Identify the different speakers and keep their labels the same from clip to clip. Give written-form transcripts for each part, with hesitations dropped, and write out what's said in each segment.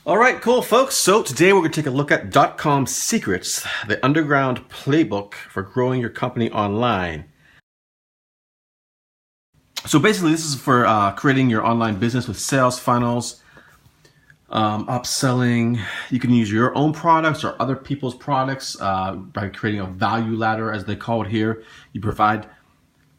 Speaker 1: All right, cool, folks. So today we're going to take a look at DotCom Secrets, the underground playbook for growing your company online. So basically, this is for creating your online business with sales funnels, upselling. You can use your own products or other people's products by creating a value ladder, as they call it here. You provide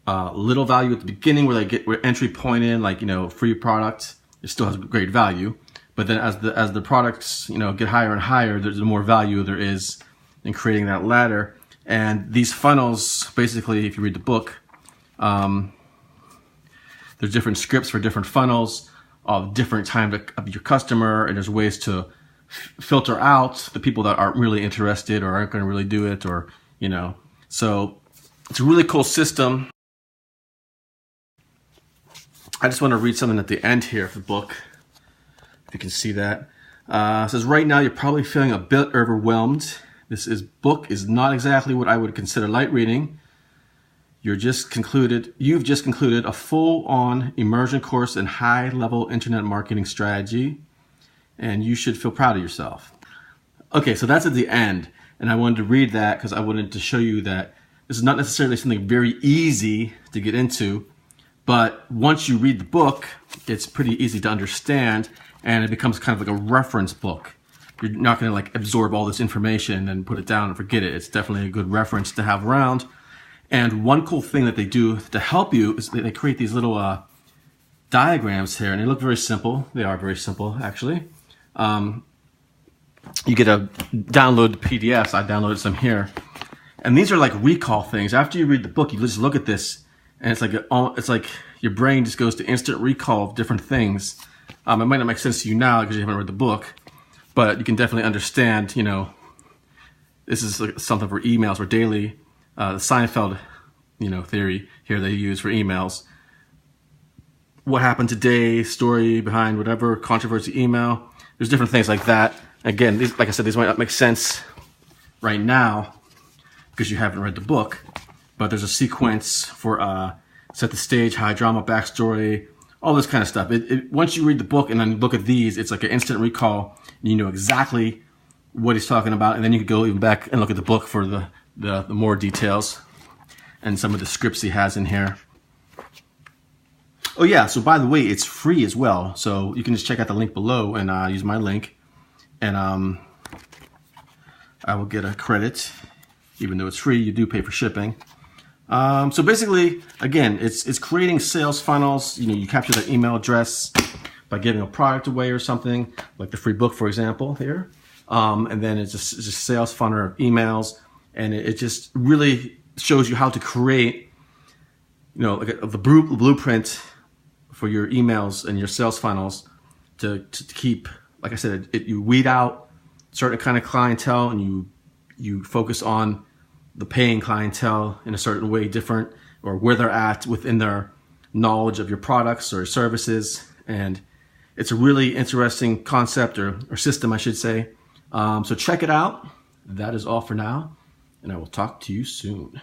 Speaker 1: little value at the beginning where they get entry point in, like, free product. It still has great value. But then as the products, get higher and higher, there's more value there is in creating that ladder. And these funnels, basically, if you read the book, there's different scripts for different funnels of different time of your customer, and there's ways to filter out the people that aren't really interested or aren't going to really do it, or, So it's a really cool system. I just want to read something at the end here of the book. If you can see that. It says, right now you're probably feeling a bit overwhelmed. This book is not exactly what I would consider light reading. You've just concluded a full-on immersion course in high-level internet marketing strategy, and you should feel proud of yourself. Okay, so that's at the end, and I wanted to read that because I wanted to show you that this is not necessarily something very easy to get into, but once you read the book, it's pretty easy to understand, and it becomes kind of like a reference book. You're not going to absorb all this information and put it down and forget it. It's definitely a good reference to have around. And one cool thing that they do to help you is they create these little diagrams here, and they look very simple. They are very simple, actually. You get to download the PDFs. I downloaded some here. And these are like recall things. After you read the book, you just look at this, and it's like your brain just goes to instant recall of different things. It might not make sense to you now because you haven't read the book, but you can definitely understand, this is something for emails, for daily, the Seinfeld, theory here they use for emails. What happened today, story behind whatever, controversy email. There's different things like that. Again, like I said, these might not make sense right now because you haven't read the book, but there's a sequence for set the stage, high drama, backstory, all this kind of stuff. Once you read the book and then look at these, it's like an instant recall. You know exactly what he's talking about, and then you can go even back and look at the book for the more details and some of the scripts he has in here. Oh yeah, so by the way, it's free as well. So you can just check out the link below and use my link, and I will get a credit. Even though it's free, you do pay for shipping. So basically, again, it's creating sales funnels. You capture their email address by giving a product away or something, like the free book, for example, here. And then it's just sales funnel of emails, and it just really shows you how to create, the blueprint for your emails and your sales funnels to keep, like I said, you weed out certain kind of clientele, and you focus on the paying clientele in a certain way, different, or where they're at within their knowledge of your products or services. And it's a really interesting concept or system, I should say. So check it out. That is all for now, and I will talk to you soon.